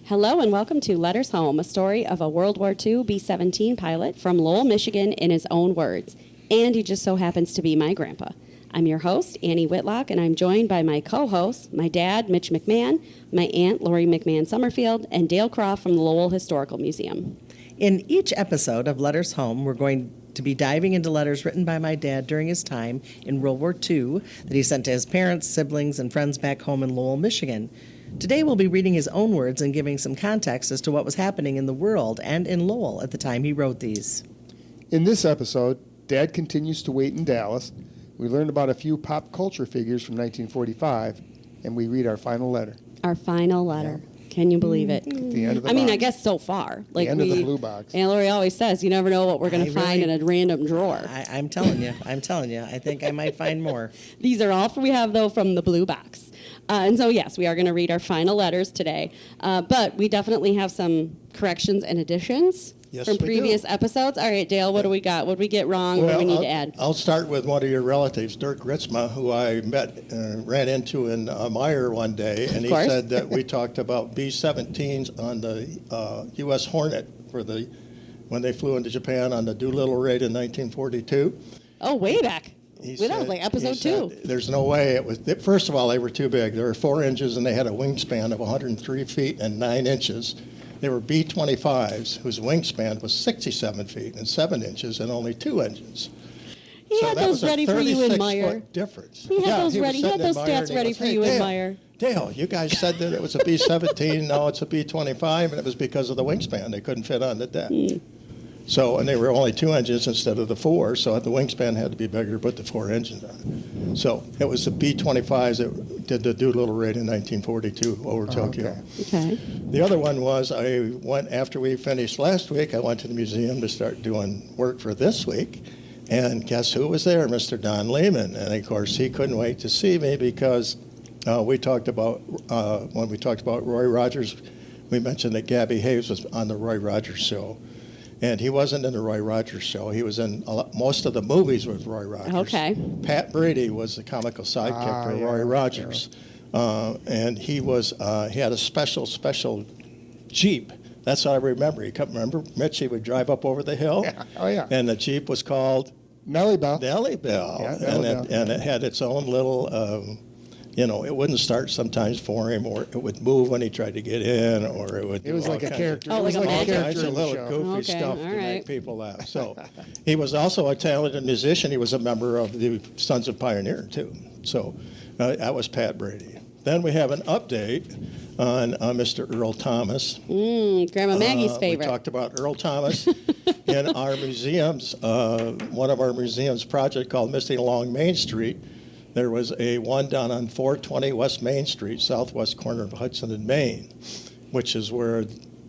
Hello and welcome to Letters Home, a story of a World War II B-17 pilot from Lowell, Michigan in his own words. And he just so happens to be my grandpa. I'm your host, Annie Whitlock, and I'm joined by my co-hosts, my dad, Mitch McMahon, my aunt, Lori McMahon Summerfield, and Dale Croft from the Lowell Historical Museum. In each episode of Letters Home, we're going to be diving into letters written by my dad during his time in World War II that he sent to his parents, siblings, and friends back home in Lowell, Michigan. Today we'll be reading his own words and giving some context as to what was happening in the world and in Lowell at the time he wrote these. In this episode, Dad continues to wait in Dallas. We learned about a few pop culture figures from 1945, and we read our final letter. Our final letter. Can you believe it? At the end of the I mean, box. I guess so far. The end of the blue box. And Lori always says, you never know what we're going to find in a random drawer. I'm telling you. I think I might find more. These are all we have, though, from the blue box. And so, yes, we are going to read our final letters today. But we definitely have some corrections and additions from previous episodes. All right, Dale, what do we got? What did we get wrong? What do we need to add? I'll start with one of your relatives, Dirk Ritzma, who I ran into in Meyer one day. And he said that we talked about B-17s on the U.S. Hornet when they flew into Japan on the Doolittle raid in 1942. Oh, way back. That was like episode 2. There's no way it was. First of all, they were too big. There were 4 inches, and they had a wingspan of 103 feet and 9 inches. They were B-25s, whose wingspan was 67 feet and 7 inches and only 2 inches. He had those ready for you in Meyer. Difference. He had those ready. He had those stats ready for you in Meyer. Dale, you guys said that it was a B-17. No, it's a B-25, and it was because of the wingspan. They couldn't fit on the deck. So, and they were only 2 engines instead of the 4, so the wingspan had to be bigger to put the 4 engines on. So it was the B-25s that did the Doolittle raid in 1942 over Tokyo. Okay. The other one was after we finished last week, I went to the museum to start doing work for this week, and guess who was there? Mr. Don Lehman. And of course, he couldn't wait to see me because when we talked about Roy Rogers, we mentioned that Gabby Hayes was on the Roy Rogers show. And he wasn't in the Roy Rogers show. He was in most of the movies with Roy Rogers. Okay. Pat Brady was the comical sidekick for Roy Rogers. Yeah. And he had a special Jeep. That's what I remember. Remember, Mitch, he would drive up over the hill? Yeah. Oh, yeah. And the Jeep was called? Nellie Bell. Nellie Bell. Yeah, and it had its own little... it wouldn't start sometimes for him, or it would move when he tried to get in, or it would. It was like a character. Oh, like a character. A little goofy stuff to make people laugh. So, he was also a talented musician. He was a member of the Sons of Pioneer too. So, that was Pat Brady. Then we have an update on Mr. Earl Thomas. Grandma Maggie's favorite. We talked about Earl Thomas in our museums. One of our museums project called Missing Along Main Street. There was one down on 420 West Main Street, southwest corner of Hudson and Main, which is where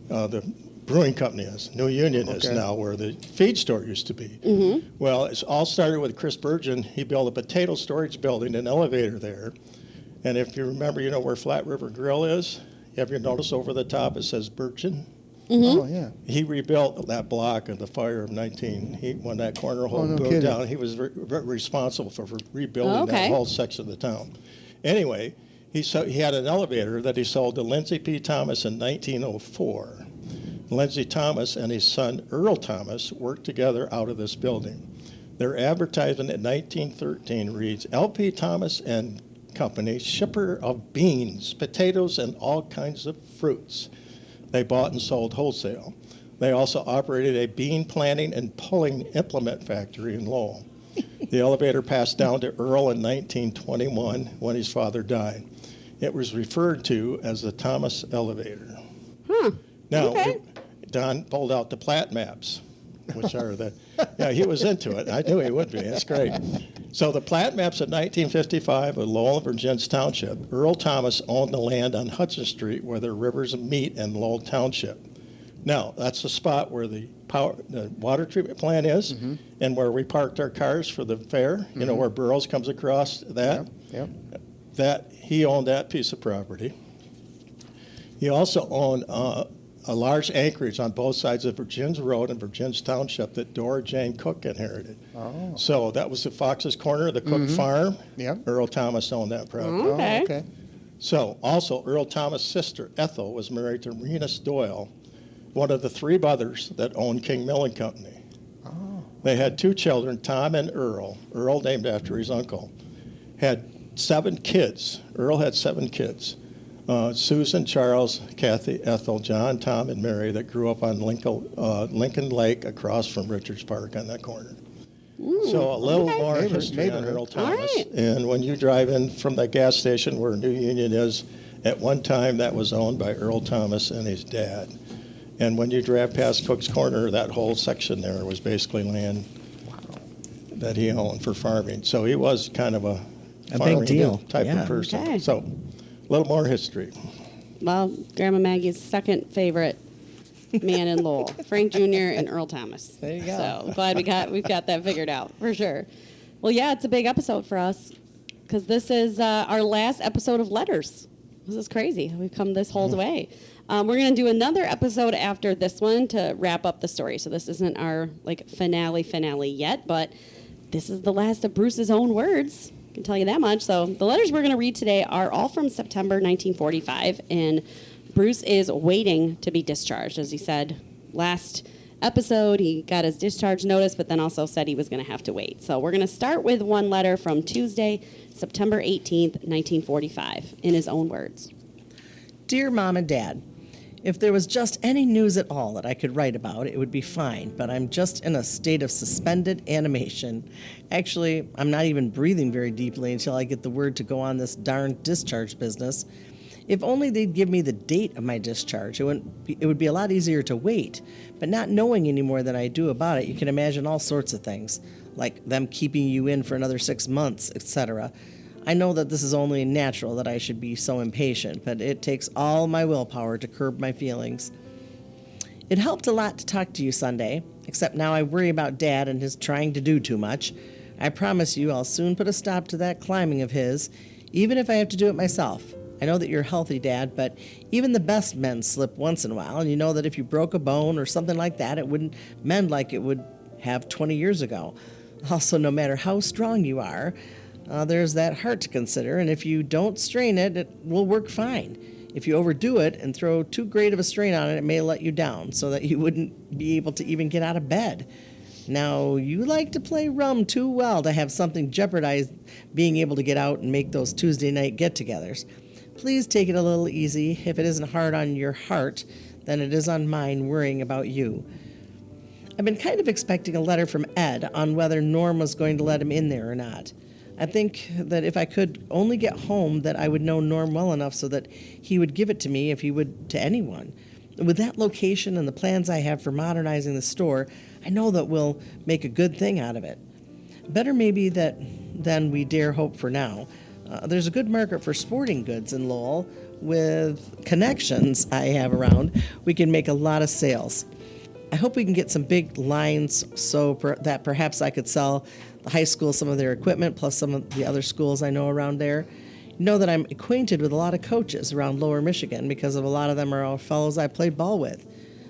the brewing company is. New Union is now where the feed store used to be. Mm-hmm. Well, it all started with Chris Burgeon. He built a potato storage building, an elevator there. And if you remember, where Flat River Grill is? Have you noticed over the top it says Burgeon? Mm-hmm. Oh, yeah. He rebuilt that block in the fire of when that corner hole blew down. He was responsible for rebuilding that whole section of the town. Anyway, he had an elevator that he sold to Lindsay P. Thomas in 1904. Lindsay Thomas and his son Earl Thomas worked together out of this building. Their advertisement in 1913 reads, L.P. Thomas and Company, shipper of beans, potatoes, and all kinds of fruits. They bought and sold wholesale. They also operated a bean planting and pulling implement factory in Lowell. The elevator passed down to Earl in 1921 when his father died. It was referred to as the Thomas Elevator. Now, Don pulled out the plat maps, which are he was into it. I knew he would be. That's great. So the plat maps of 1955 of Lowell and Virgins Township, Earl Thomas owned the land on Hudson Street where the rivers meet in Lowell Township. Now, that's the spot where the water treatment plant is and where we parked our cars for the fair, where Burroughs comes across that. Yep. He owned that piece of property. He also owned a large anchorage on both sides of Virgins Road and Virgins Township that Dora Jane Cook inherited. Oh. So that was the Fox's Corner, the Cook Farm. Yep. Earl Thomas owned that property. Okay. So, also, Earl Thomas' sister, Ethel, was married to Renus Doyle, one of the three brothers that owned King Milling Company. Oh. They had two children, Tom and Earl. Earl, named after his uncle, had 7 kids. Earl had 7 kids. Susan, Charles, Kathy, Ethel, John, Tom, and Mary that grew up on Lincoln Lake across from Richards Park on that corner. So a little more history on Earl Thomas. Right. And when you drive in from that gas station where New Union is, at one time that was owned by Earl Thomas and his dad. And when you drive past Cook's Corner, that whole section there was basically land that he owned for farming. So he was kind of a big deal type of person. Okay. So a little more history. Well, Grandma Maggie's second favorite man in Lowell, Frank Jr. and Earl Thomas. There you go. So glad we've got that figured out for sure. Well, yeah, it's a big episode for us because this is our last episode of Letters. This is crazy. We've come this whole way. We're going to do another episode after this one to wrap up the story. So this isn't our finale yet, but this is the last of Bruce's own words. I can tell you that much. So the letters we're going to read today are all from September 1945, and Bruce is waiting to be discharged. As he said last episode, he got his discharge notice, but then also said he was going to have to wait. So we're going to start with one letter from Tuesday, September 18th, 1945, in his own words. Dear Mom and Dad, if there was just any news at all that I could write about, it would be fine, but I'm just in a state of suspended animation. Actually, I'm not even breathing very deeply until I get the word to go on this darn discharge business. If only they'd give me the date of my discharge, it would be a lot easier to wait. But not knowing any more than I do about it, you can imagine all sorts of things, like them keeping you in for another 6 months, etc. I know that this is only natural that I should be so impatient, but it takes all my willpower to curb my feelings. It helped a lot to talk to you Sunday, except now I worry about Dad and his trying to do too much. I promise you I'll soon put a stop to that climbing of his, even if I have to do it myself. I know that you're healthy, Dad, but even the best men slip once in a while, and you know that if you broke a bone or something like that, it wouldn't mend like it would have 20 years ago. Also, no matter how strong you are, there's that heart to consider, and if you don't strain it, it will work fine. If you overdo it and throw too great of a strain on it, it may let you down so that you wouldn't be able to even get out of bed. Now, you like to play rum too well to have something jeopardize being able to get out and make those Tuesday night get-togethers. Please take it a little easy. If it isn't hard on your heart, then it is on mine worrying about you. I've been kind of expecting a letter from Ed on whether Norm was going to let him in there or not. I think that if I could only get home, that I would know Norm well enough so that he would give it to me if he would to anyone. With that location and the plans I have for modernizing the store, I know that we'll make a good thing out of it. Better maybe than we dare hope for now. There's a good market for sporting goods in Lowell. With connections I have around, we can make a lot of sales. I hope we can get some big lines so that perhaps I could sell the high school some of their equipment, plus some of the other schools I know around there. You know that I'm acquainted with a lot of coaches around Lower Michigan because of a lot of them are all fellows I played ball with.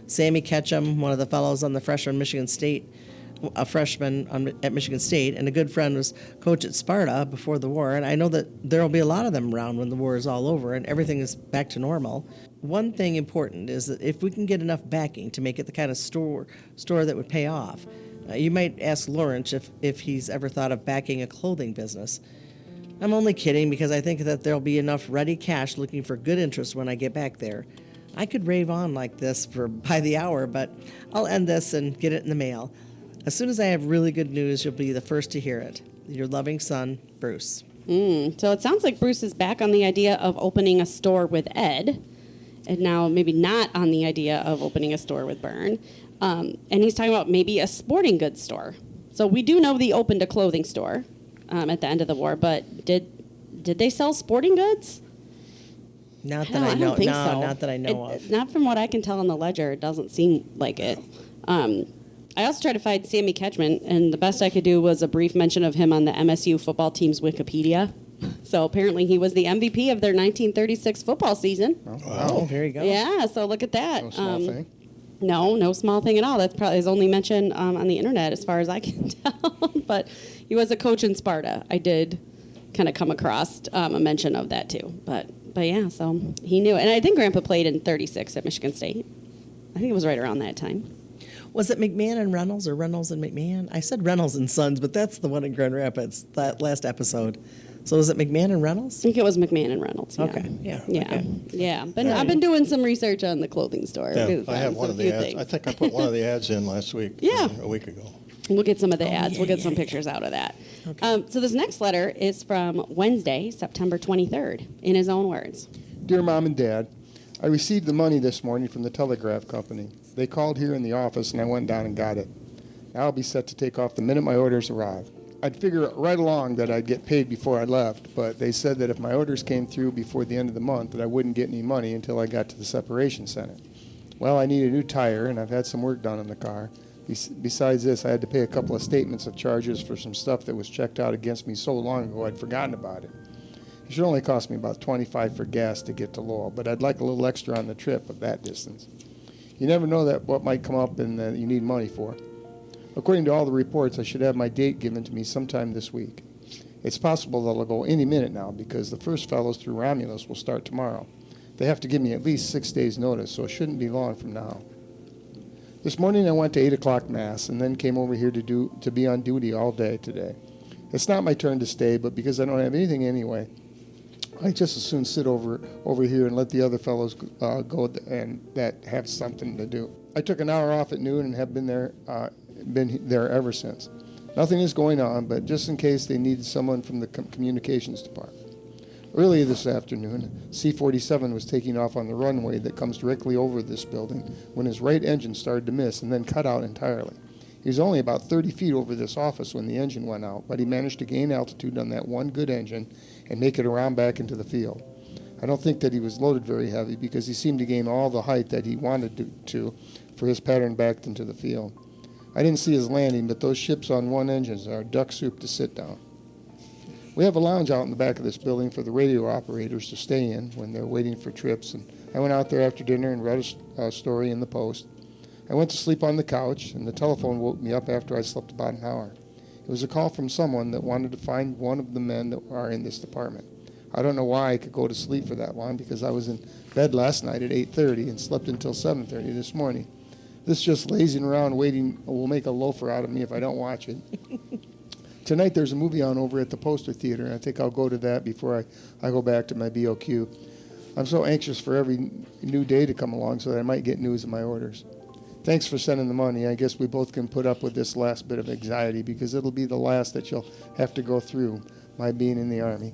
Sammy Ketchum, one of the fellows on the freshman at Michigan State, and a good friend was coach at Sparta before the war, and I know that there will be a lot of them around when the war is all over and everything is back to normal. One thing important is that if we can get enough backing to make it the kind of store that would pay off. You might ask Lawrence if he's ever thought of backing a clothing business. I'm only kidding because I think that there'll be enough ready cash looking for good interest when I get back there. I could rave on like this by the hour, but I'll end this and get it in the mail. As soon as I have really good news, you'll be the first to hear it. Your loving son, Bruce. So it sounds like Bruce is back on the idea of opening a store with Ed, and now maybe not on the idea of opening a store with Bern. And he's talking about maybe a sporting goods store. So we do know they opened a clothing store at the end of the war, but did they sell sporting goods? Not that I know. Don't think no, so. Not that I know of. Not from what I can tell in the ledger. It doesn't seem like it. I also tried to find Sammy Ketchman, and the best I could do was a brief mention of him on the MSU football team's Wikipedia. So apparently he was the MVP of their 1936 football season. Oh, there you go. Yeah, so look at that. No small thing. No small thing at all. That's probably his only mention on the internet as far as I can tell. But he was a coach in Sparta. I did kind of come across a mention of that too. But But yeah, so he knew. And I think Grandpa played in 36 at Michigan State. I think it was right around that time. Was it McMahon and Reynolds or Reynolds and McMahon? I said Reynolds and Sons, but that's the one in Grand Rapids, that last episode. So was it McMahon and Reynolds? I think it was McMahon and Reynolds. Yeah. Okay, yeah. Yeah, Okay. yeah. But I've been doing some research on the clothing store. Yeah, I have one of the ads. I think I put one of the ads in last week. Yeah. A week ago. We'll get some of the ads. We'll get some pictures out of that. Okay. So this next letter is from Wednesday, September 23rd, in his own words. Dear Mom and Dad, I received the money this morning from the telegraph company. They called here in the office and I went down and got it. Now I'll be set to take off the minute my orders arrive. I'd figure right along that I'd get paid before I left, but they said that if my orders came through before the end of the month that I wouldn't get any money until I got to the separation center. Well, I need a new tire and I've had some work done on the car. Besides this, I had to pay a couple of statements of charges for some stuff that was checked out against me so long ago I'd forgotten about it. It should only cost me about $25 for gas to get to Lowell, but I'd like a little extra on the trip of that distance. You never know that what might come up and that you need money for. According to all the reports, I should have my date given to me sometime this week. It's possible that I'll go any minute now because the first fellows through Romulus will start tomorrow. They have to give me at least 6 days' notice, so it shouldn't be long from now. This morning I went to 8 o'clock Mass and then came over here to be on duty all day today. It's not my turn to stay, but because I don't have anything anyway, I just as soon sit over here and let the other fellows go and that have something to do. I took an hour off at noon and have been there ever since. Nothing is going on, but just in case they needed someone from the communications department. Earlier this afternoon, C-47 was taking off on the runway that comes directly over this building when his right engine started to miss and then cut out entirely. He was only about 30 feet over this office when the engine went out, but he managed to gain altitude on that one good engine and make it around back into the field. I don't think that he was loaded very heavy because he seemed to gain all the height that he wanted to for his pattern back into the field. I didn't see his landing, but those ships on one engine are duck soup to sit down. We have a lounge out in the back of this building for the radio operators to stay in when they're waiting for trips, and I went out there after dinner and read a story in the Post. I went to sleep on the couch, and the telephone woke me up after I slept about an hour. It was a call from someone that wanted to find one of the men that are in this department. I don't know why I could go to sleep for that long because I was in bed last night at 8:30 and slept until 7:30 this morning. This just lazing around waiting will make a loafer out of me if I don't watch it. Tonight there's a movie on over at the Poster Theater, and I think I'll go to that before I go back to my BOQ. I'm so anxious for every new day to come along so that I might get news of my orders. Thanks for sending the money. I guess we both can put up with this last bit of anxiety because it'll be the last that you'll have to go through, my being in the Army.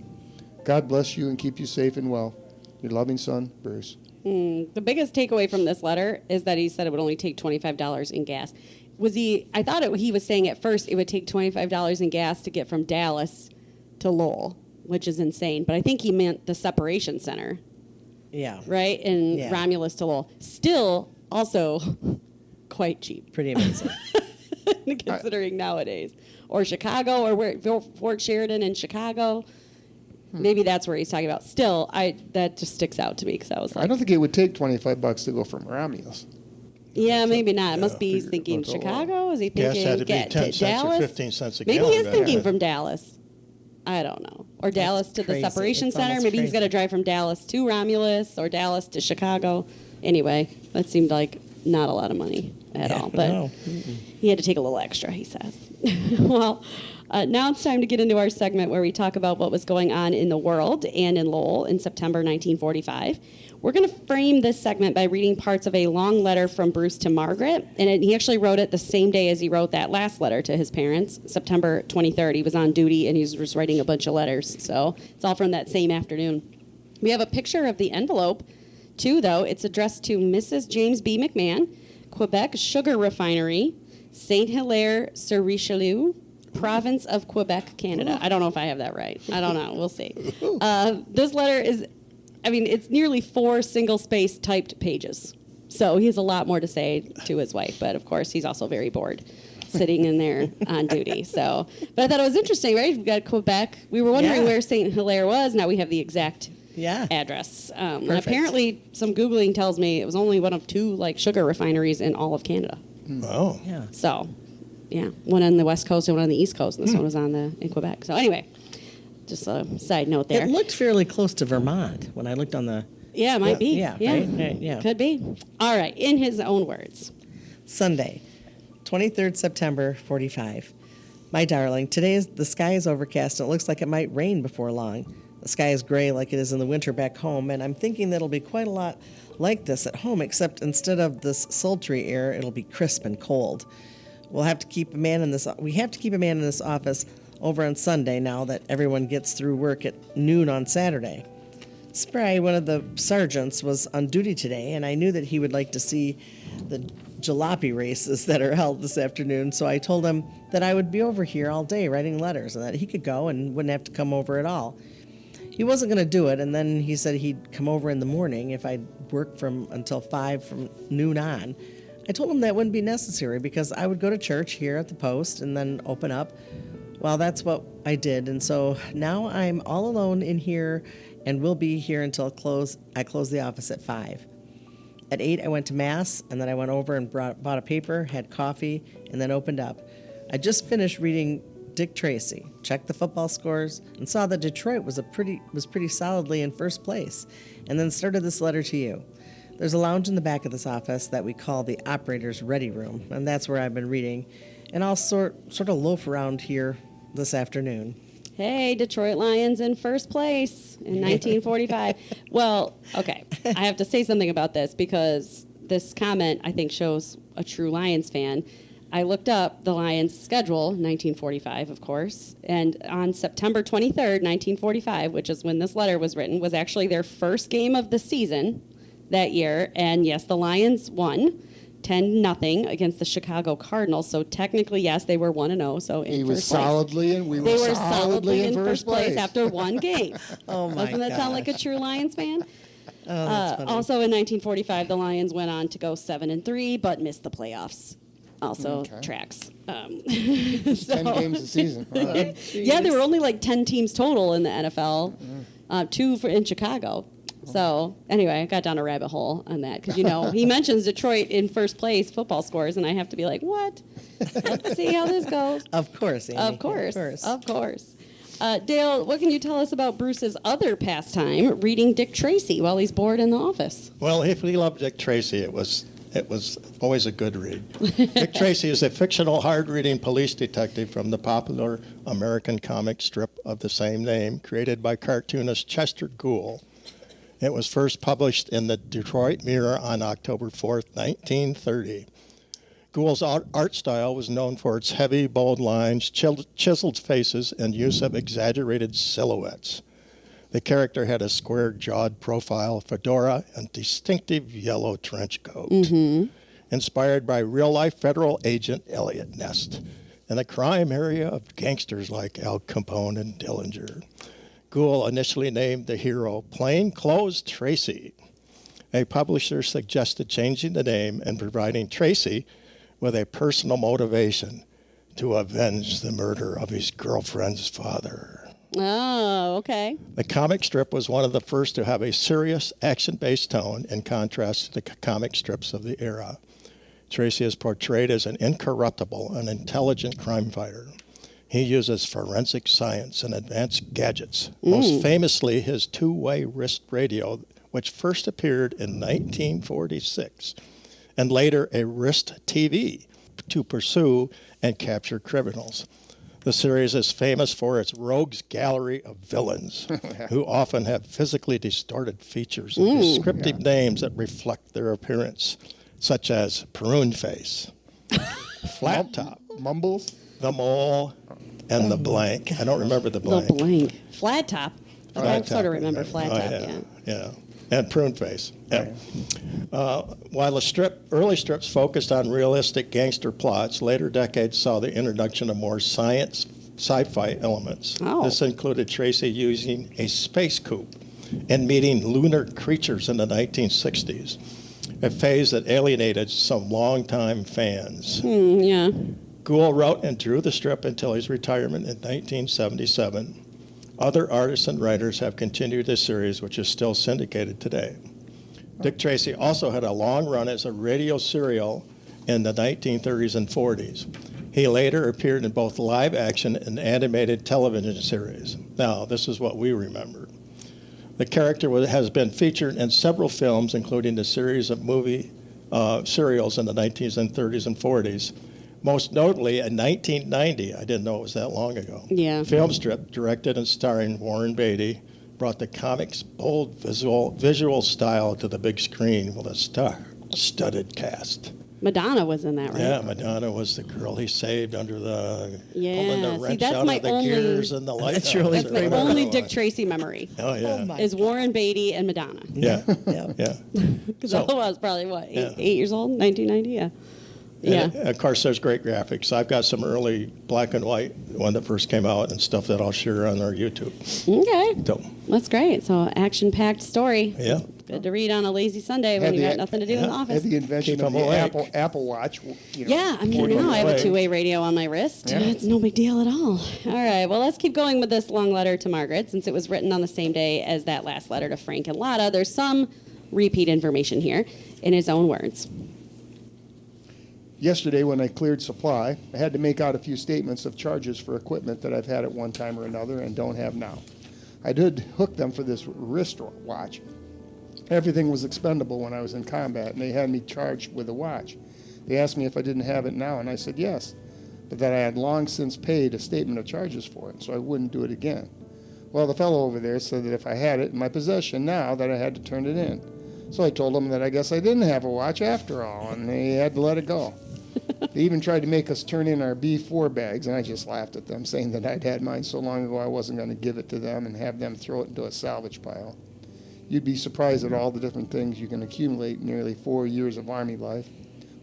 God bless you and keep you safe and well. Your loving son, Bruce. The biggest takeaway from this letter is that he said it would only take $25 in gas. I thought he was saying at first it would take $25 in gas to get from Dallas to Lowell, which is insane. But I think he meant the separation center. Yeah. Right? And Romulus to Lowell. Still, also quite cheap. Pretty amazing. Considering nowadays. Or Chicago, or Fort Sheridan in Chicago. Maybe that's where he's talking about. Still, that just sticks out to me because I was like, I don't think it would take $25 to go from Romulus. Yeah, maybe not. It must be he's thinking Chicago. Is he thinking gas had to be 10 cents Dallas? or 15 cents a maybe gallon. Maybe he's thinking from Dallas. I don't know. Or Dallas to crazy. the separation It's center. almost Maybe he's crazy. got to drive from Dallas to Romulus or Dallas to Chicago. Anyway, that seemed like not a lot of money at all. But No. he had to take a little extra, he says. Well, now it's time to get into our segment where we talk about what was going on in the world and in Lowell in September 1945. We're going to frame this segment by reading parts of a long letter from Bruce to Margaret. And he actually wrote it the same day as he wrote that last letter to his parents, September 23rd. He was on duty and he was just writing a bunch of letters. So it's all from that same afternoon. We have a picture of the envelope, too, though. It's addressed to Mrs. James B. McMahon, Quebec Sugar Refinery, Saint Hilaire sur Richelieu, Province of Quebec, Canada. I don't know if I have that right. I don't know. We'll see. This letter is, it's nearly 4 single-space typed pages. So he has a lot more to say to his wife. But, of course, he's also very bored sitting in there on duty. So, but I thought it was interesting, right? We've got Quebec. We were wondering where Saint Hilaire was. Now we have the exact address. And apparently, some Googling tells me it was only one of 2 sugar refineries in all of Canada. Oh. Yeah. So, one on the West Coast and one on the East Coast, and this one was in Quebec. So anyway, Just a side note there. It looked fairly close to Vermont when I looked on the... Yeah, it might be. Yeah, right? Yeah. Could be. All right, in his own words. Sunday, 23rd September, 45. My darling, the sky is overcast and it looks like it might rain before long. The sky is gray like it is in the winter back home, and I'm thinking that it'll be quite a lot like this at home, except instead of this sultry air, it'll be crisp and cold. We have to keep a man in this office over on Sunday now that everyone gets through work at noon on Saturday. Spry, one of the sergeants, was on duty today, and I knew that he would like to see the jalopy races that are held this afternoon, so I told him that I would be over here all day writing letters and that he could go and wouldn't have to come over at all. He wasn't going to do it, and then he said he'd come over in the morning if I'd work until 5 from noon on. I told him that wouldn't be necessary because I would go to church here at the post and then open up. Well, that's what I did, and so now I'm all alone in here and will be here until I close the office at 5. At 8, I went to Mass, and then I went over and bought a paper, had coffee, and then opened up. I just finished reading Dick Tracy, checked the football scores, and saw that Detroit was pretty solidly in first place, and then started this letter to you. There's a lounge in the back of this office that we call the operator's ready room, and that's where I've been reading, and I'll sort of loaf around here this afternoon. Hey, Detroit Lions in first place in 1945. Well, okay, I have to say something about this because this comment, I think, shows a true Lions fan. I looked up the Lions' schedule, 1945, of course, and on September 23rd, 1945, which is when this letter was written, was actually their first game of the season that year. And yes, the Lions won 10-0 against the Chicago Cardinals. So technically, yes, they were 1-0. So we were solidly in first place after one game. Oh my! Doesn't that sound like a true Lions fan? Oh, that's funny. Also, in 1945, the Lions went on to go 7-3, but missed the playoffs. Also, tracks. 10 games a season. Wow. Yeah, there were only like 10 teams total in the NFL, 2 in Chicago. So anyway, I got down a rabbit hole on that because, he mentions Detroit in first place football scores, and I have to be like, what? Let's see how this goes. Of course, Amy. Of course. Dale, what can you tell us about Bruce's other pastime, reading Dick Tracy while he's bored in the office? Well, if we loved Dick Tracy, it was always a good read. Dick Tracy is a fictional, hard-reading police detective from the popular American comic strip of the same name, created by cartoonist Chester Gould. It was first published in the Detroit Mirror on October 4th, 1930. Gould's art style was known for its heavy, bold lines, chiseled faces, and use of exaggerated silhouettes. The character had a square-jawed profile, fedora, and distinctive yellow trench coat. Inspired by real-life federal agent Elliot Ness and the crime area of gangsters like Al Capone and Dillinger. Gould initially named the hero Plainclothes Tracy. A publisher suggested changing the name and providing Tracy with a personal motivation to avenge the murder of his girlfriend's father. Oh, okay. The comic strip was one of the first to have a serious, action-based tone in contrast to the comic strips of the era. Tracy is portrayed as an incorruptible and intelligent crime fighter. He uses forensic science and advanced gadgets, most famously his two-way wrist radio, which first appeared in 1946, and later a wrist TV to pursue and capture criminals. The series is famous for its rogues gallery of villains, who often have physically distorted features and descriptive names that reflect their appearance, such as Prune Face, Flat Top, Mumbles, the Mole, and the Blank. I don't remember the Blank. The Blank. Flat Top. Okay, I sort of remember Flat Top, yeah. And Prune Face. Yeah. While the early strips focused on realistic gangster plots, later decades saw the introduction of more sci-fi elements. Oh. This included Tracy using a space coupe and meeting lunar creatures in the 1960s, a phase that alienated some longtime fans. Yeah. Gould wrote and drew the strip until his retirement in 1977. Other artists and writers have continued this series, which is still syndicated today. Dick Tracy also had a long run as a radio serial in the 1930s and 40s. He later appeared in both live action and animated television series. Now, this is what we remember. The character has been featured in several films, including a series of movie serials in the 1930s and 40s. Most notably, in 1990, I didn't know it was that long ago, film strip directed and starring Warren Beatty brought the comic's bold visual style to the big screen with a star-studded cast. Madonna was in that, right? Yeah, Madonna was the girl he saved under the pulling the wrench that's out my of the only, gears and the lights. That's really That's my only Dick Tracy memory. Oh yeah, Oh, my is Warren Beatty and Madonna. yeah, Yeah. yeah. Because So- I was probably what 8 Yeah. years old, 1990. Yeah. And of course, there's great graphics. I've got some early black and white when that first came out and stuff that I'll share on our YouTube. Okay, So, that's great. So action-packed story. yeah. Good to read on a lazy Sunday when you got nothing to do in the Had office. the invention Keep of the 'em awake. Apple Watch. Yeah, I mean, 40 now I have a away. two-way radio on my wrist. Yeah. It's no big deal at all. All right, well, let's keep going with this long letter to Margaret. Since it was written on the same day as that last letter to Frank and Lotta, there's some repeat information here in his own words. Yesterday, when I cleared supply, I had to make out a few statements of charges for equipment that I've had at one time or another and don't have now. I did hook them for this wrist watch. Everything was expendable when I was in combat, and they had me charged with a watch. They asked me if I didn't have it now, and I said yes, but that I had long since paid a statement of charges for it, so I wouldn't do it again. Well, the fellow over there said that if I had it in my possession now, that I had to turn it in. So I told him that I guess I didn't have a watch after all, and they had to let it go. They even tried to make us turn in our B4 bags, and I just laughed at them, saying that I'd had mine so long ago I wasn't going to give it to them and have them throw it into a salvage pile. You'd be surprised at all the different things you can accumulate in nearly 4 years of Army life.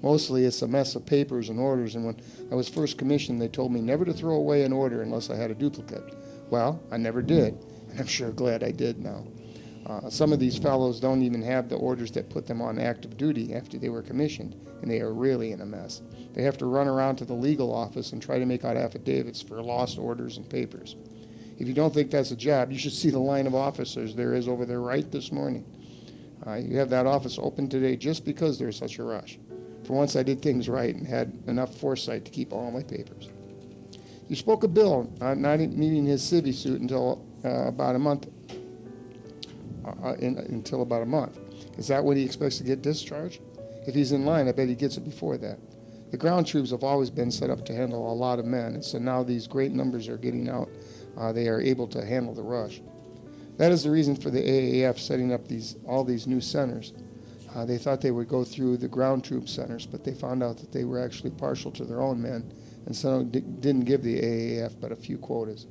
Mostly it's a mess of papers and orders, and when I was first commissioned, they told me never to throw away an order unless I had a duplicate. Well, I never did, and I'm sure glad I did now. Some of these fellows don't even have the orders that put them on active duty after they were commissioned, and they are really in a mess. They have to run around to the legal office and try to make out affidavits for lost orders and papers. If you don't think that's a job, you should see the line of officers there is over there right this morning. You have that office open today just because there's such a rush. For once I did things right and had enough foresight to keep all my papers. You spoke of Bill not needing his civvy suit until about a month. Until about a month. Is that when he expects to get discharged? If he's in line, I bet he gets it before that. The ground troops have always been set up to handle a lot of men, and so now these great numbers are getting out. They are able to handle the rush. That is the reason for the AAF setting up all these new centers. They thought they would go through the ground troop centers, but they found out that they were actually partial to their own men, and so didn't give the AAF but a few quotas.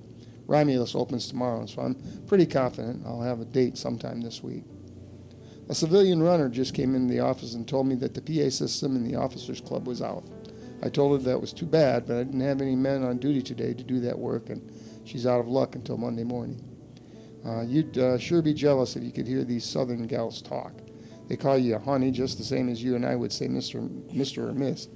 Romulus opens tomorrow, so I'm pretty confident I'll have a date sometime this week. A civilian runner just came into the office and told me that the PA system in the officers' club was out. I told her that was too bad, but I didn't have any men on duty today to do that work, and she's out of luck until Monday morning. You'd sure be jealous if you could hear these southern gals talk. They call you honey just the same as you and I would say Mr. or Miss.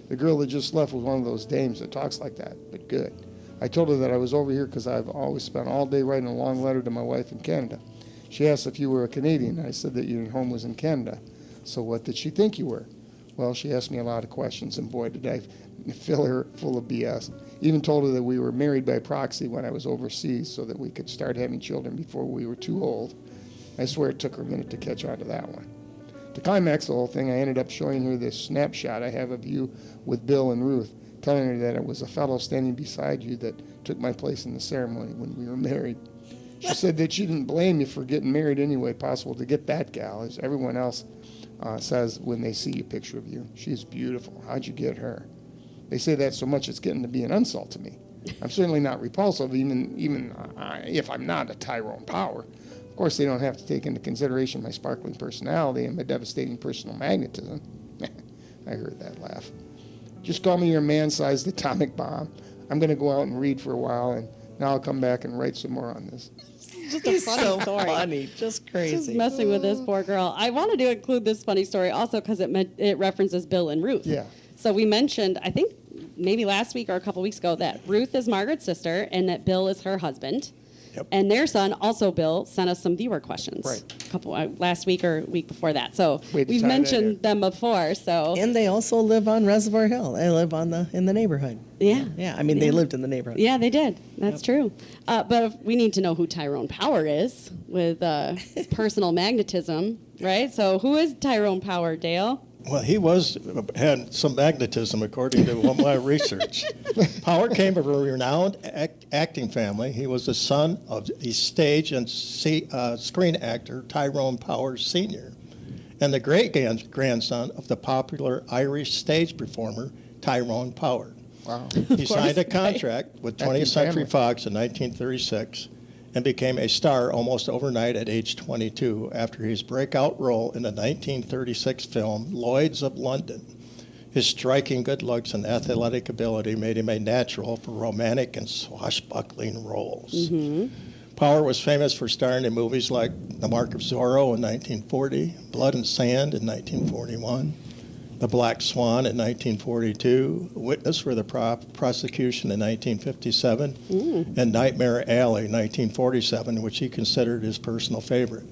The girl that just left was one of those dames that talks like that, but good. I told her that I was over here because I've always spent all day writing a long letter to my wife in Canada. She asked if you were a Canadian, and I said that your home was in Canada. So what did she think you were? Well, she asked me a lot of questions, and boy, did I fill her full of BS. Even told her that we were married by proxy when I was overseas so that we could start having children before we were too old. I swear it took her a minute to catch on to that one. To climax the whole thing, I ended up showing her this snapshot I have of you with Bill and Ruth, telling her that it was a fellow standing beside you that took my place in the ceremony when we were married. She said that she didn't blame you for getting married any way possible to get that gal, as everyone else says when they see a picture of you. She's beautiful. How'd you get her? They say that so much it's getting to be an insult to me. I'm certainly not repulsive, even if I'm not a Tyrone Power. Of course, they don't have to take into consideration my sparkling personality and my devastating personal magnetism. I heard that laugh. Just call me your man-sized atomic bomb. I'm going to go out and read for a while, and now I'll come back and write some more on this. Just a He's funny so story. funny, just crazy. Just messing with this poor girl. I wanted to include this funny story also because it references Bill and Ruth. Yeah. So we mentioned, I think maybe last week or a couple weeks ago, that Ruth is Margaret's sister and that Bill is her husband. Yep. And their son, also Bill, sent us some viewer questions. Right. Last week or week before that. So Way to we've tie that mentioned in. them before. So And they also live on Reservoir Hill. They live in the neighborhood. yeah. Yeah, I mean, they lived in the neighborhood. Yeah, they did. That's true. But we need to know who Tyrone Power is with his personal magnetism, right? So who is Tyrone Power, Dale? Well, he had some magnetism, according to my research. Power came from a renowned acting family. He was the son of the stage and screen actor Tyrone Power Sr. and the great-grandson of the popular Irish stage performer Tyrone Power. Wow. He signed a contract with 20th Century Fox in 1936 and became a star almost overnight at age 22 after his breakout role in the 1936 film Lloyds of London. His striking good looks and athletic ability made him a natural for romantic and swashbuckling roles. Mm-hmm. Power was famous for starring in movies like The Mark of Zorro in 1940, Blood and Sand in 1941, The Black Swan in 1942, Witness for the Prosecution in 1957, and Nightmare Alley 1947, which he considered his personal favorite.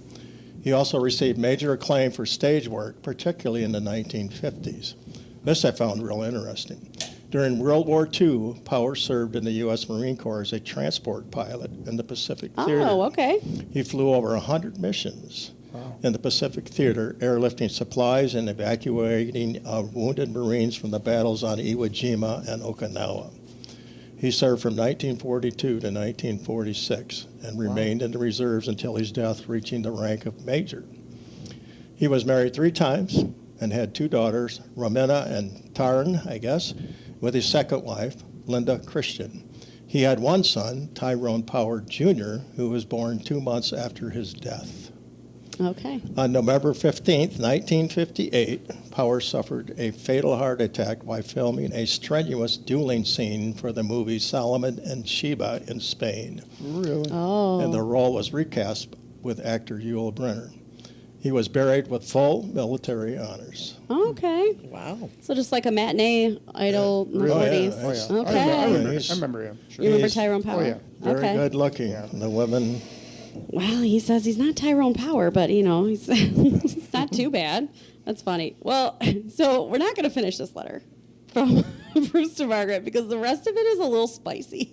He also received major acclaim for stage work, particularly in the 1950s. This I found real interesting. During World War II, Power served in the U.S. Marine Corps as a transport pilot in the Pacific Theater. Oh, okay. He flew over 100 missions. Wow. In the Pacific Theater, airlifting supplies and evacuating wounded Marines from the battles on Iwo Jima and Okinawa. He served from 1942 to 1946 and remained in the reserves until his death, reaching the rank of major. He was married 3 times and had 2 daughters, Romina and Tarn, I guess, with his second wife, Linda Christian. He had 1 son, Tyrone Power Jr., who was born 2 months after his death. Okay. On November 15th, 1958, Power suffered a fatal heart attack while filming a strenuous dueling scene for the movie Solomon and Sheba in Spain. Really? Oh. And the role was recast with actor Yul Brynner. He was buried with full military honors. Okay. Wow. So just like a matinee idol in the Really? 40s. Oh, yeah. Okay. I remember him. Sure. You remember He's Tyrone Power? Oh, yeah. Very Okay. good looking. Yeah. The women, Well, he says he's not Tyrone Power, but he's it's not too bad. That's funny. Well, so we're not going to finish this letter from Bruce to Margaret because the rest of it is a little spicy.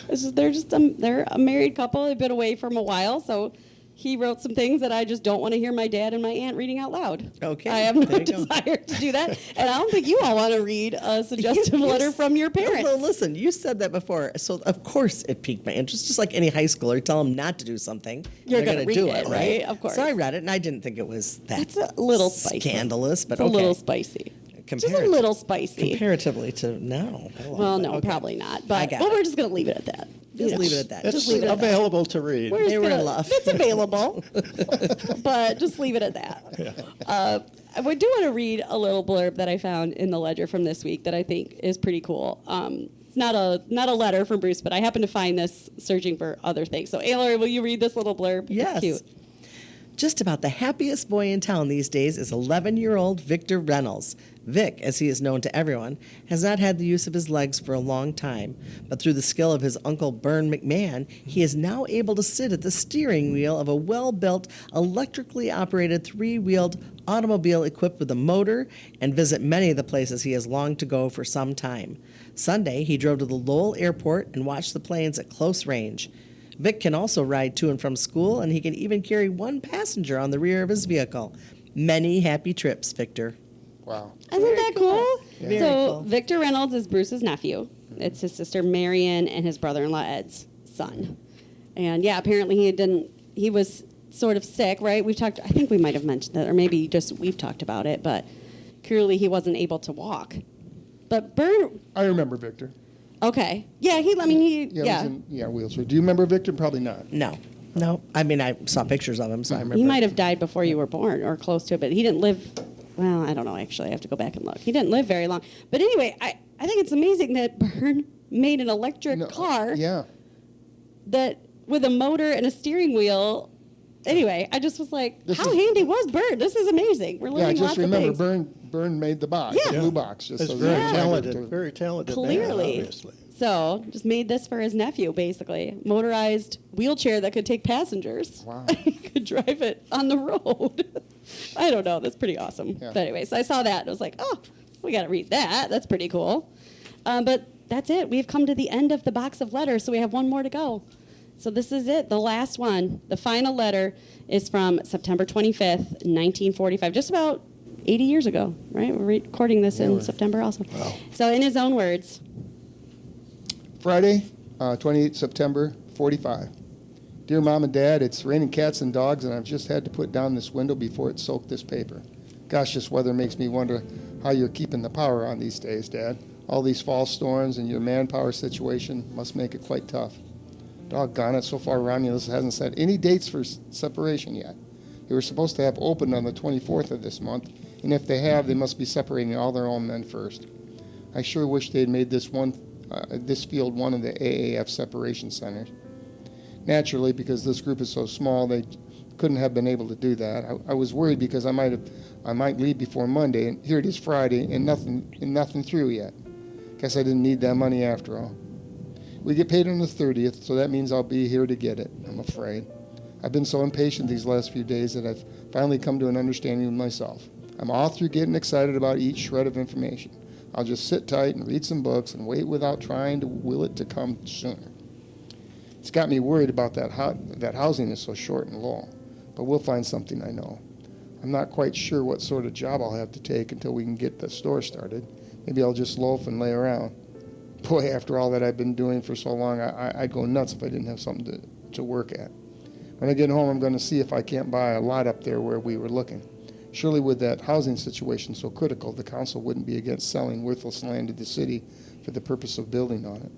It's just they're a married couple. They've been away from a while, so he wrote some things that I just don't want to hear my dad and my aunt reading out loud. Okay, I have no there you go. desire to do that, and I don't think you all want to read a suggestive You- letter from your parents. No, listen, you said that before, so of course it piqued my interest. Just like any high schooler, tell them not to do something, You're they're gonna going to do read it, it, right? right? Of course. So I read it, and I didn't think it was that It's a little spicy. scandalous, but It's a okay. little spicy. Just a little spicy. Comparatively to now. I love Well, it. no, Okay. probably not. I But got well, it. we're just going to leave it at that. Just leave it at that. it's Just leave it at that. available to read. We're just They were in gonna- love. It's available, but just leave it at that. I do want to read a little blurb that I found in the ledger from this week that I think is pretty cool. It's not a letter from Bruce, but I happened to find this searching for other things. So, Ayla, will you read this little blurb? Yes. It's cute. Just about the happiest boy in town these days is 11-year-old Victor Reynolds. Vic, as he is known to everyone, has not had the use of his legs for a long time, but through the skill of his uncle Bern McMahon, he is now able to sit at the steering wheel of a well-built, electrically operated 3-wheeled automobile equipped with a motor and visit many of the places he has longed to go for some time. Sunday, he drove to the Lowell airport and watched the planes at close range. Vic can also ride to and from school, and he can even carry 1 passenger on the rear of his vehicle. Many happy trips, Victor. Wow. Isn't that cool? Very So, cool. Victor Reynolds is Bruce's nephew. It's his sister Marion and his brother-in-law Ed's son. And yeah, apparently he was sort of sick, right? I think we might have mentioned that, or maybe just we've talked about it, but clearly he wasn't able to walk. But Bern, I remember Victor. okay. Yeah, he Yeah, he was in wheelchair. Do you remember Victor? Probably not. No. I mean, I saw pictures of him, so I remember. He might have died before you were born or close to it, but he didn't live, well, I don't know, actually. I have to go back and look. He didn't live very long. But anyway, I think it's amazing that Bern made an electric car Yeah. that with a motor and a steering wheel. Anyway, I just was like, This how is- handy was Bern? This is amazing. We're Yeah, learning just lots remember, of things. Byrne made the box, Yeah. the blue box. Just It's so very they- talented, very talented man, Clearly. obviously. So just made this for his nephew, basically. Motorized wheelchair that could take passengers. Wow. He could drive it on the road. I don't know. That's pretty awesome. Yeah. But anyway, so I saw that and I was like, oh, we got to read that. That's pretty cool. But that's it. We've come to the end of the box of letters, so we have one more to go. So this is it, the last one. The final letter is from September 25th, 1945, just about 80 years ago, right? We're recording this in September also. Wow. So in his own words. Friday, 28 September, 45. Dear Mom and Dad, it's raining cats and dogs, and I've just had to put down this window before it soaked this paper. Gosh, this weather makes me wonder how you're keeping the power on these days, Dad. All these fall storms and your manpower situation must make it quite tough. Doggone it, so far Romulus hasn't set any dates for separation yet. They were supposed to have opened on the 24th of this month, and if they have, they must be separating all their own men first. I sure wish they'd made this field one of the AAF separation centers. Naturally, because this group is so small, they couldn't have been able to do that. I was worried because I might leave before Monday, and here it is Friday, and nothing through yet. Guess I didn't need that money after all. We get paid on the 30th, so that means I'll be here to get it, I'm afraid. I've been so impatient these last few days that I've finally come to an understanding with myself. I'm all through getting excited about each shred of information. I'll just sit tight and read some books and wait without trying to will it to come sooner. It's got me worried about that housing is so short in Lowell, but we'll find something, I know. I'm not quite sure what sort of job I'll have to take until we can get the store started. Maybe I'll just loaf and lay around. Boy, after all that I've been doing for so long, I'd go nuts if I didn't have something to work at. When I get home, I'm going to see if I can't buy a lot up there where we were looking. Surely with that housing situation so critical, the council wouldn't be against selling worthless land to the city for the purpose of building on it.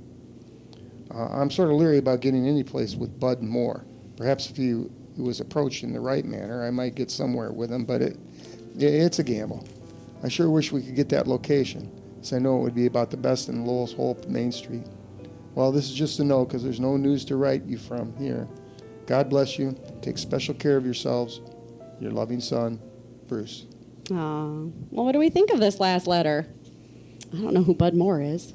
I'm sort of leery about getting any place with Bud Moore. Perhaps if he was approached in the right manner, I might get somewhere with him, but it's a gamble. I sure wish we could get that location, as I know it would be about the best in Lowell's whole Main Street. Well, this is just a note because there's no news to write you from here. God bless you. Take special care of yourselves. Your loving son, Bruce. Well, what do we think of this last letter? I don't know who Bud Moore is.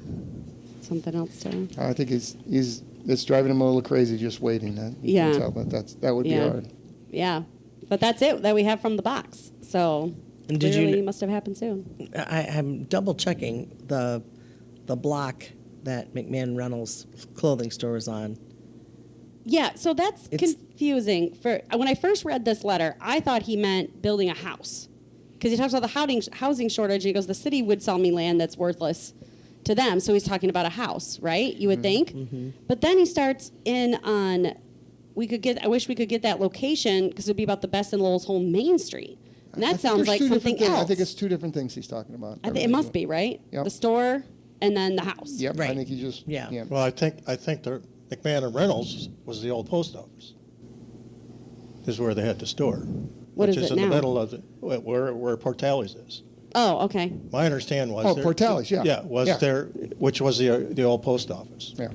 Something else to... I think it's driving him a little crazy just waiting. You can tell, but that would be hard. Yeah, but that's it that we have from the box. So And clearly it must have happened soon. I'm double checking the block that McMahon Reynolds clothing store is on. Yeah, so that's confusing. When I first read this letter, I thought he meant building a house. Because he talks about the housing shortage, and he goes, the city would sell me land that's worthless to them. So he's talking about a house, right? You would think. Mm-hmm. But then he starts in on, I wish we could get that location, because it would be about the best in Lowell's whole Main Street. And that sounds like something else. I think it's two different things he's talking about. I think it must be, right? Yep. The store and then the house. Yep, Right. I think he just... Yeah. Well, I think the McMahon and Reynolds was the old post office. This is where they had the store. What which is it in now? the middle of where Portales is. Oh, okay. My understanding was Portales, yeah. Yeah, there, which was the old post office. Yeah.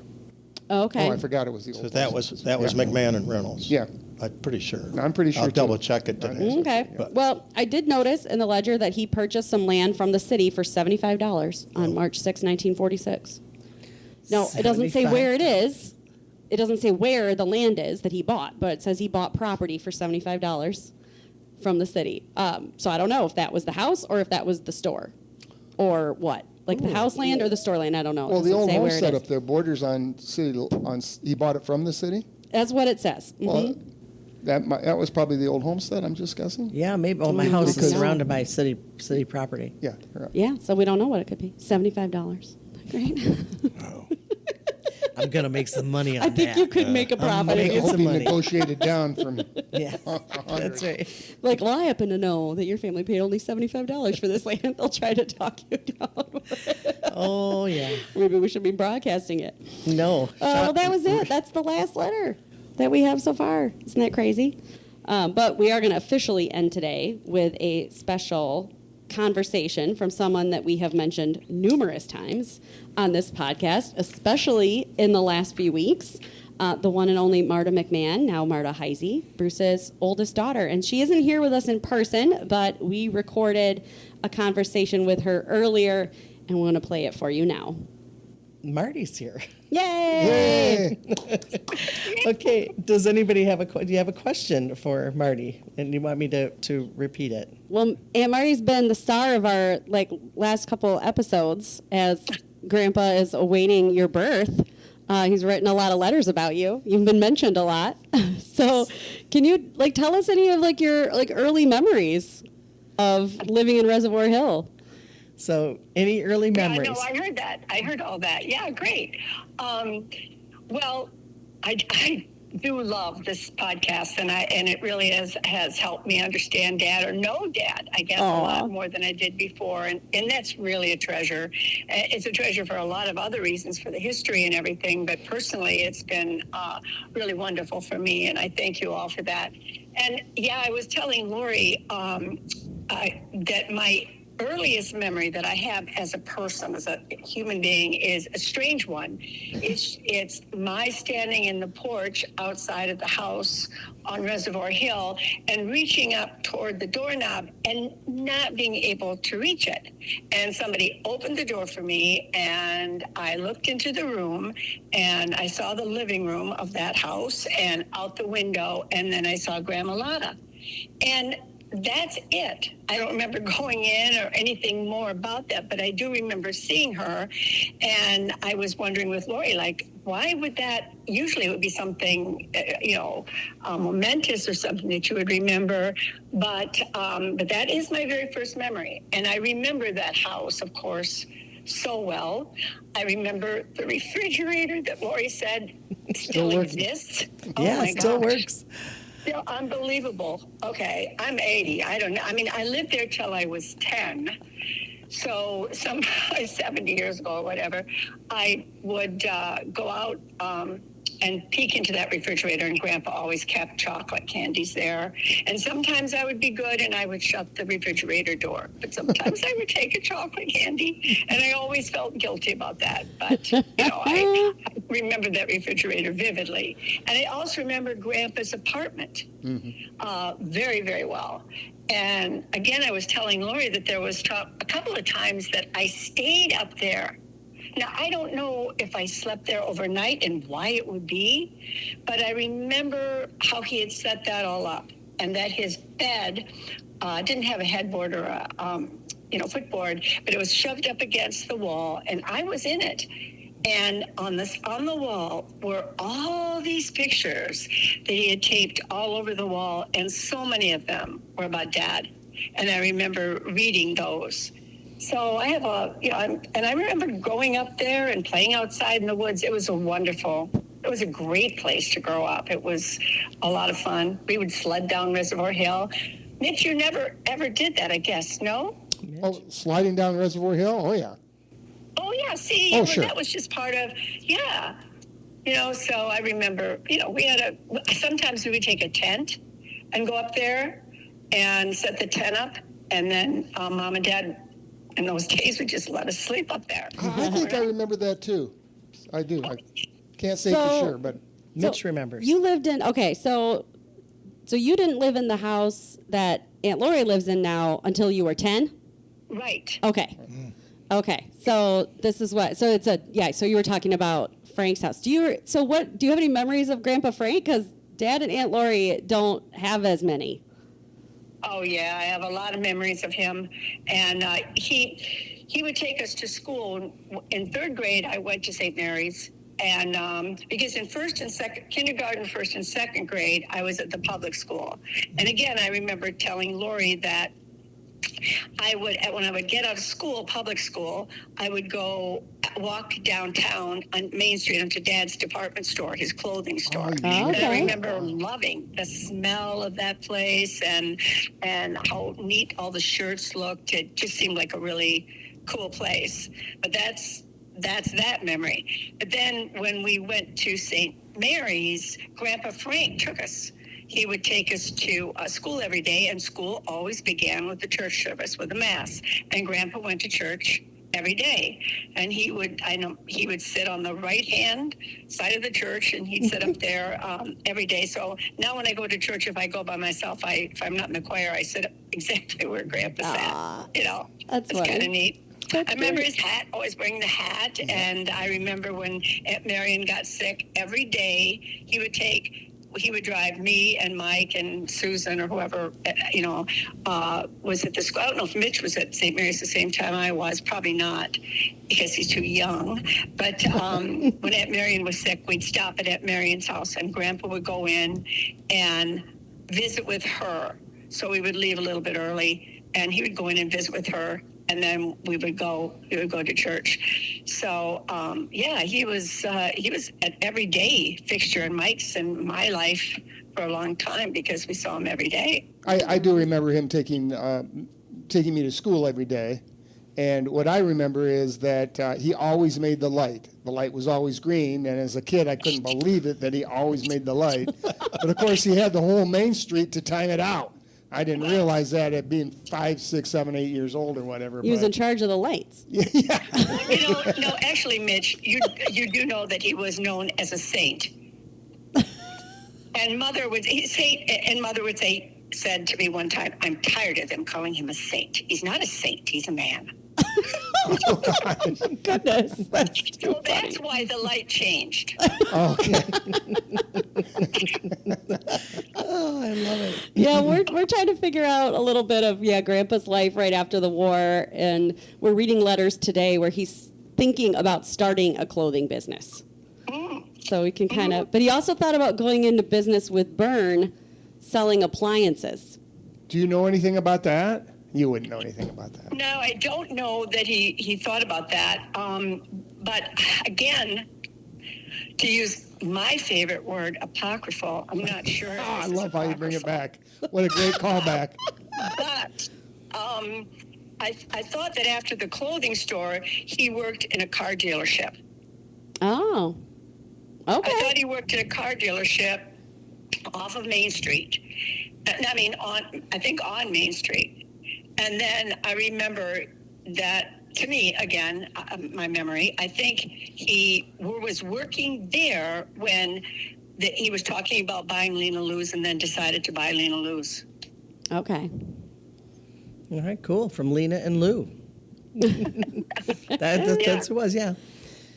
Oh, okay. Oh, I forgot it was the old... So that was McMahon and Reynolds. Yeah. I'm pretty sure. I'm pretty sure, I'll too. double check it today. Okay. But- Well, I did notice in the ledger that he purchased some land from the city for $75 on March 6, 1946. No, it doesn't say where it is. It doesn't say where the land is that he bought, but it says he bought property for $75 from the city. So I don't know if that was the house or if that was the store or what. Like the house land or the store land, I don't know. It Well, the doesn't old say where it homestead is. up there borders on city. He bought it from the city. That's what it says. Well, that was probably the old homestead. I'm just guessing. Yeah, maybe. Oh, my house Because- is surrounded by city property. Yeah. Right. Yeah, so we don't know what it could be. $75. Great. I'm gonna make some money on I that. think you could make a profit. making if you- some Hope he money. negotiated down from. Yeah, 100. that's right. Like, well, I happen to know that your family paid only $75 for this land. They'll try to talk you down. Oh yeah. Maybe we should be broadcasting it. No. Well, that was it. That's the last letter that we have so far. Isn't that crazy? But we are going to officially end today with a special conversation from someone that we have mentioned numerous times on this podcast, especially in the last few weeks. the one and only Marta McMahon, now Marta Heisey, Bruce's oldest daughter. And she isn't here with us in person, but we recorded a conversation with her earlier, and we're going to play it for you now. Marty's here. Yay! Okay, does anybody do you have a question for Marty? And you want me to repeat it? Well, Aunt Marty's been the star of our last couple episodes as Grandpa is awaiting your birth. He's written a lot of letters about you. You've been mentioned a lot. So can you tell us any of your early memories of living in Reservoir Hill? So any early memories? Yeah, no, I heard that. I heard all that. Yeah, great. Well, I do love this podcast, and it really has helped me understand Dad, or know Dad, I guess, a lot more than I did before, and that's really a treasure. It's a treasure for a lot of other reasons, for the history and everything, but personally, it's been really wonderful for me, and I thank you all for that. And yeah, I was telling Lori that my earliest memory that I have as a person, as a human being, is a strange one. It's my standing in the porch outside of the house on Reservoir Hill and reaching up toward the doorknob and not being able to reach it. And somebody opened the door for me, and I looked into the room, and I saw the living room of that house and out the window, and then I saw Grandma Lotta. And that's it. I don't remember going in or anything more about that, but I do remember seeing her, and I was wondering with Lori, why would that? Usually it would be something, momentous or something that you would remember, but that is my very first memory, and I remember that house, of course, so well. I remember the refrigerator that Lori said still exists. Yeah, it still works. Still unbelievable. Okay, I'm 80. I don't know. I mean, I lived there till I was 10. So 70 years ago or whatever, I would go out and peek into that refrigerator, and Grandpa always kept chocolate candies there. And sometimes I would be good and I would shut the refrigerator door. But sometimes I would take a chocolate candy, and I always felt guilty about that. But, I remember that refrigerator vividly. And I also remember Grandpa's apartment very, very well. And again, I was telling Lori that there was a couple of times that I stayed up there. Now, I don't know if I slept there overnight and why it would be, but I remember how he had set that all up, and that his bed didn't have a headboard or a footboard, but it was shoved up against the wall, and I was in it. And on the wall were all these pictures that he had taped all over the wall, and so many of them were about Dad. And I remember reading those. So I have and I remember going up there and playing outside in the woods. It was a great place to grow up. It was a lot of fun. We would sled down Reservoir Hill. Mitch, you never ever did that, I guess, no? Oh, sliding down Reservoir Hill? Oh, yeah. Oh, yeah, see, sure. That was just part of, so I remember, sometimes we would take a tent and go up there and set the tent up, and then Mom and Dad in those days would just let us sleep up there. I think I remember that, too. I do. I can't say for sure, but Mitch remembers. You lived in, so you didn't live in the house that Aunt Lori lives in now until you were 10? Right. Okay. Okay. So this is so you were talking about Frank's house. Do you have any memories of Grandpa Frank? Because Dad and Aunt Lori don't have as many. Oh, yeah, I have a lot of memories of him. And he would take us to school. In third grade, I went to St. Mary's. And because in kindergarten, first and second grade, I was at the public school. And again, I remember telling Lori that when I would get out of school, public school, I would go walk downtown on Main Street onto Dad's department store, his clothing store. And I remember loving the smell of that place and how neat all the shirts looked. It just seemed like a really cool place. But that's that memory. But then when we went to St. Mary's, Grandpa Frank took us. He would take us to school every day, and school always began with the church service, with the Mass. And Grandpa went to church every day. And he would sit on the right hand side of the church, and he'd sit up there every day. So now when I go to church, if I go by myself, if I'm not in the choir, I sit up exactly where Grandpa sat. That's kind of neat. That's I remember great. his hat, always wearing the hat. And I remember when Aunt Marion got sick, every day he would drive me and Mike and Susan or whoever, was at the school. I don't know if Mitch was at St. Mary's the same time I was. Probably not, because he's too young. But when Aunt Marion was sick, we'd stop at Aunt Marion's house, and Grandpa would go in and visit with her. So we would leave a little bit early, and he would go in and visit with her. And then we would go to church. So, he was an everyday fixture in Mike's and my life for a long time, because we saw him every day. I do remember him taking me to school every day. And what I remember is that he always made the light. The light was always green. And as a kid, I couldn't believe it that he always made the light. But, of course, he had the whole Main Street to time it out. I didn't realize that at being 5, 6, 7, 8 years old or whatever. He was in charge of the lights. Yeah. No, actually, Mitch, you do know that he was known as a saint. And Mother would say, said to me one time, "I'm tired of them calling him a saint. He's not a saint. He's a man." Goodness, That's why the light changed. Okay. Oh, I love it. Yeah, we're trying to figure out a little bit of Grandpa's life right after the war, and we're reading letters today where he's thinking about starting a clothing business. So we can kind of, but he also thought about going into business with Byrne, selling appliances. Do you know anything about that? You wouldn't know anything about that. No, I don't know that he thought about that. But again, to use my favorite word, apocryphal, I'm not sure. I love how you bring it back. What a great callback. But I thought that after the clothing store, he worked in a car dealership. Oh, okay. I thought he worked in a car dealership off of Main Street. On Main Street. And then I remember that, to me, again, my memory, I think he was working there when he was talking about buying Lena Lou's, and then decided to buy Lena Lou's. Okay. All right, cool. From Lena and Lou. That's who it was, yeah.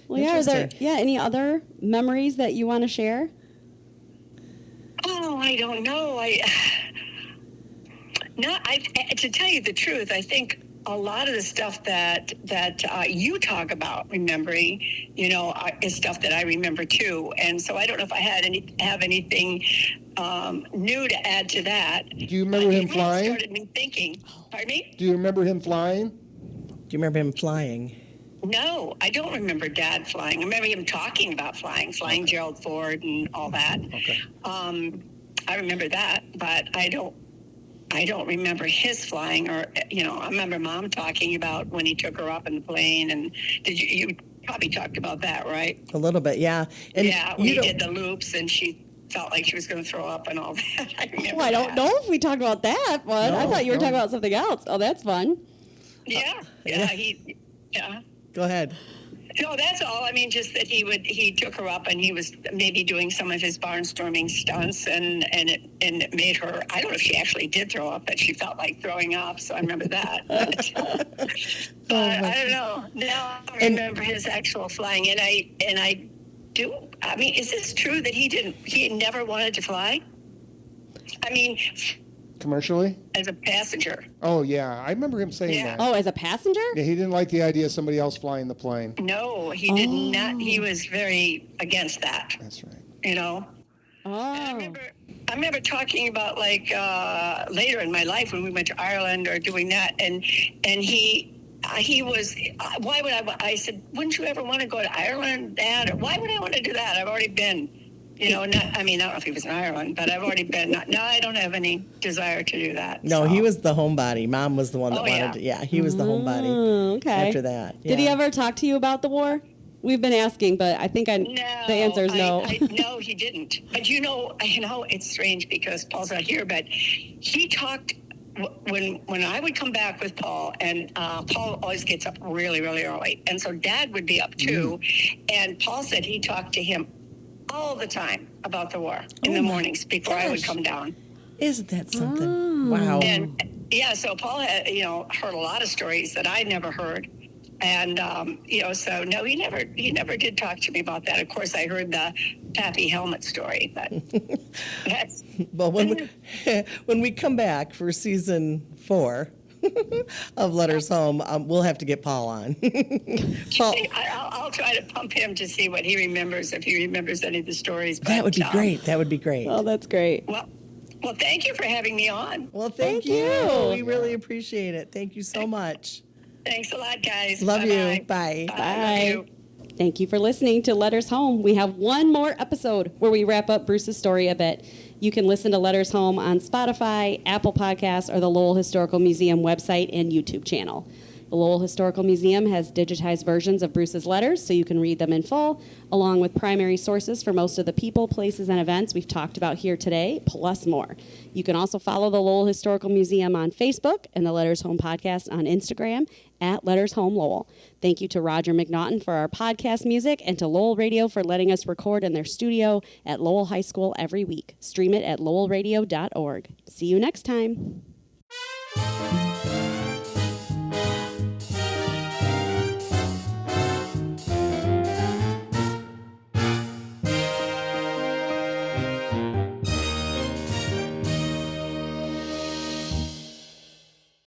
Well, are there any other memories that you want to share? Oh, I don't know. To tell you the truth, I think a lot of the stuff that you talk about remembering, is stuff that I remember too. And so I don't know if I have anything new to add to that. Do you remember him flying? Started me thinking. Pardon me? Do you remember him flying? Do you remember him flying? No, I don't remember Dad flying. I remember him talking about flying Gerald Ford and all that. Okay. I remember that, but I don't remember his flying, or I remember Mom talking about when he took her up in the plane. And you probably talked about that, right? A little bit, yeah. And when he did the loops and she felt like she was going to throw up and all that. I remember. Well, I don't know if we talked about that one. I thought you were talking about something else. Oh, that's fun. Yeah. Go ahead. No, that's all. I mean, just that he took her up and he was maybe doing some of his barnstorming stunts, and it made her, I don't know if she actually did throw up, but she felt like throwing up, so I remember that. But I don't know. Now I remember his actual flying, and I mean, is this true that he never wanted to fly? I mean, commercially? As a passenger. Oh, yeah. I remember him saying that. Oh, as a passenger? Yeah, he didn't like the idea of somebody else flying the plane. No, he did not. He was very against that. That's right. Oh. I remember talking about, like, later in my life when we went to Ireland or doing that, and he was, why would I said, wouldn't you ever want to go to Ireland, Dad? Or why would I want to do that? I've already been. I don't know if he was in Ireland, but I've already been. No, I don't have any desire to do that. No, he was the homebody. Mom was the one that wanted to. Yeah, he was the homebody. Okay. After that. Yeah. Did he ever talk to you about the war? We've been asking, but I think the answer is no. No, he didn't. But it's strange because Paul's not here, but he talked when I would come back with Paul, and Paul always gets up really, really early, and so Dad would be up too. And Paul said he talked to him all the time about the war in the mornings before I would come down. Isn't that something? Wow. And yeah, so Paul had, heard a lot of stories that I'd never heard. And, so no, he never did talk to me about that. Of course, I heard the Pappy helmet story, but that's. Well, when we come back for season 4 of Letters Home, we'll have to get Paul on. Paul, I'll try to pump him to see what he remembers, if he remembers any of the stories. But, that would be great. That would be great. Oh, that's great. Well, thank you for having me on. Well, thank you. We really appreciate it. Thank you so much. Thanks a lot, guys. Love Bye-bye. you. Bye. Bye. Love you. Thank you for listening to Letters Home. We have one more episode where we wrap up Bruce's story a bit. You can listen to Letters Home on Spotify, Apple Podcasts, or the Lowell Historical Museum website and YouTube channel. The Lowell Historical Museum has digitized versions of Bruce's letters, so you can read them in full, along with primary sources for most of the people, places, and events we've talked about here today, plus more. You can also follow the Lowell Historical Museum on Facebook and the Letters Home Podcast on Instagram at Letters Home Lowell. Thank you to Roger McNaughton for our podcast music and to Lowell Radio for letting us record in their studio at Lowell High School every week. Stream it at lowellradio.org. See you next time.